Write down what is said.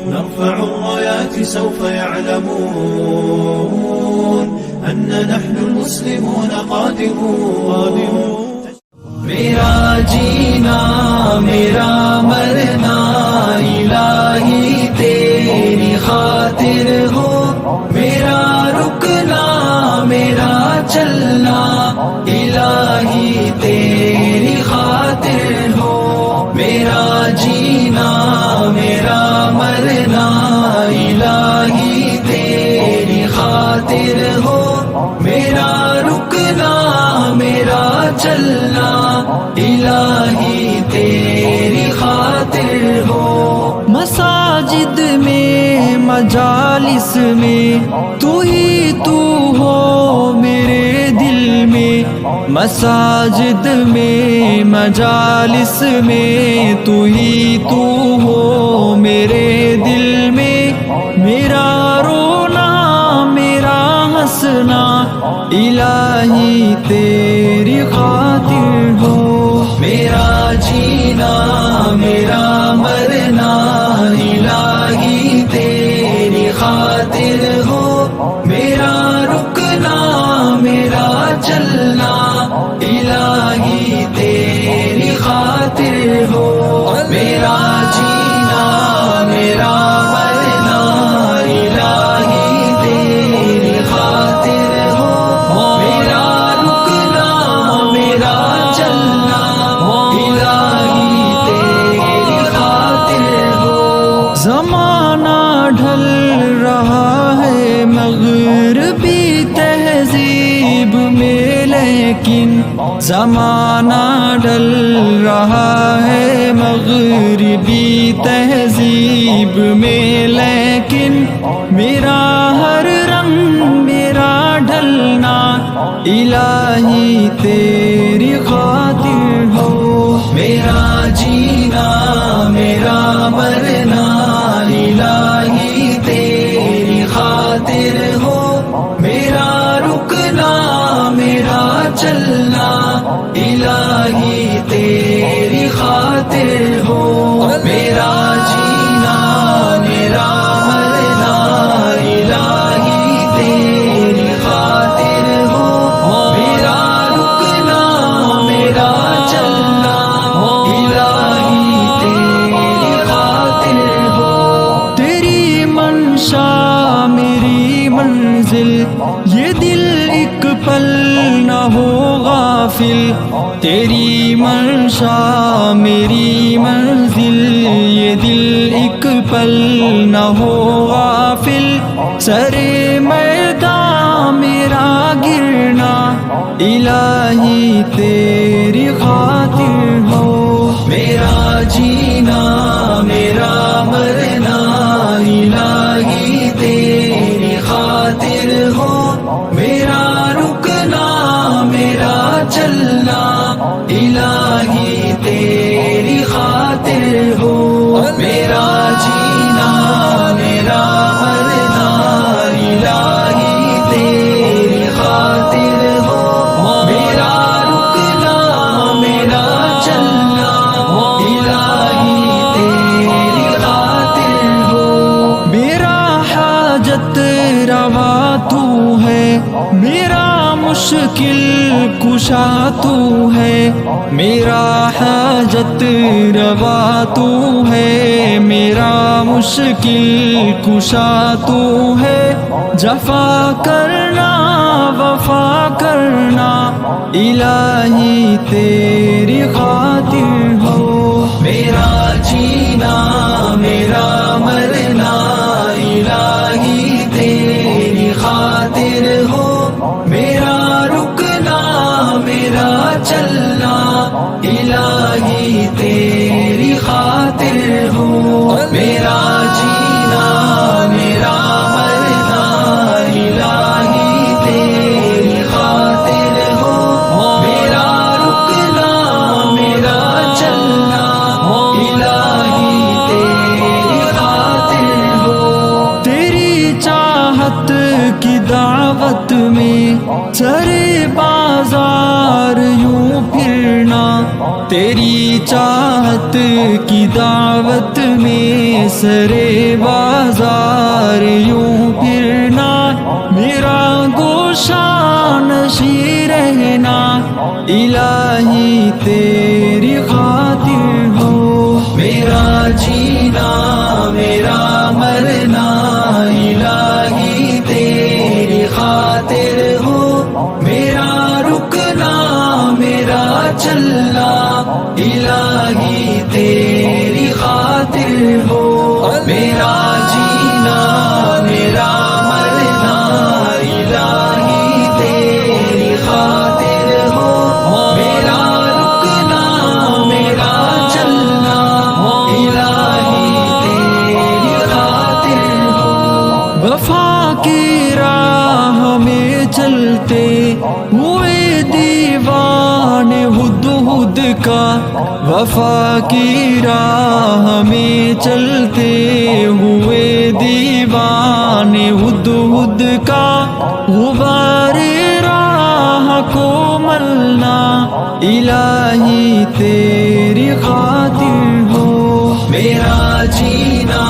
نرفع الرايات سوف يعلمون أن نحن المسلمون قادمون. میرا جینا میرا مرنا الہی تیری خاطر ہو، میرا رکنا میرا چلنا الہی تیری خاطر ہو، میرا جینا میرا مرنا الہی تیری خاطر ہو، میرا رکنا میرا چلنا الہی تیری خاطر ہو. مساجد میں مجالس میں تو ہی تو ہو میرے دل میں، مساجد میں مجالس میں تو ہی تو ہو میرے دل میں، میرا رونا میرا ہنسنا الہی تیری خاطر ہو، میرا جینا میرا مرنا الہی تیری خاطر ہو، میرا رکنا میرا چلنا الہی تیری خاطر ہو، میرا جینا میرا مرنا الہی تیری خاطر ہو، میرا رکنا میرا چلنا الہی تیری خاطر ہو. زمانہ ڈھل رہا ہے مغربی تہذیب میں لیکن، زمانہ ڈل رہا ہے مغربی تہذیب میں لیکن، میرا ہر رنگ میرا ڈھلنا الہی تیری خاطر ہو، میرا جینا میرا مرنا الہی تیری خاطر ہو، میرا رکنا میرا چلنا الہی تیری خاطر ہو، میرا جینا میرا مرنا الہی تیری خاطر ہو، میرا رکنا میرا چلنا الہی تیری خاطر ہو. تیری منشا میری منزل، یہ دل ایک پل نہ ہو غافل، تیری منشا میری منزل، یہ دل ایک پل نہ ہو غافل، سرے میدان میرا گرنا الہی تیری خاطر ہو، میرا جینا میرا مرنا الہی تیری خاطر ہو، میرا رکنا میرا چلنا الہی تیری خاطر ہو، میرا جینا میرا مرنا الہی تیری خاطر ہو، میرا رکنا میرا چلنا الہی تیری خاطر ہو. میرا حاجت روا تو ہے، میرا مشکل کشا تو ہے، میرا حاجت روا تو ہے، میرا مشکل کشا تو ہے، جفا کرنا وفا کرنا الہی تیری خاطر ہو، میرا جینا میرا مرنا الہی تیری خاطر ہو، میرا رکنا میرا چلنا الہی تیری خاطر ہو، میرا جینا میرا مرنا الہی تیری خاطر ہو، میرا رکنا میرا چلنا الہی تیری خاطر ہو. تیری چاہت کی دعوت میں سرے بازار یوں پھرنا تیری چاہت کی دعوت میں سرے بازار یوں پھرنا، میرا گوشہ نشیں رہنا، الہی تیری خاطر ہو میرا جینا میرا مرنا، الہی تیری خاطر ہو میرا رکنا میرا چلنا، الہی تیری خاطر ہو میرا جینا میرا مرنا، الہی تیری خاطر ہو میرا رکنا میرا چلنا، الہی تیری خاطر ہو۔ وفا کی راہ میں چلتے ہوئے دیوانے ہدہد کا، وفا کی راہ میں چلتے ہوئے دیوانے ہدہد کا، غبار راہ کو ملنا، الہی تیری خاطر ہو میرا جینا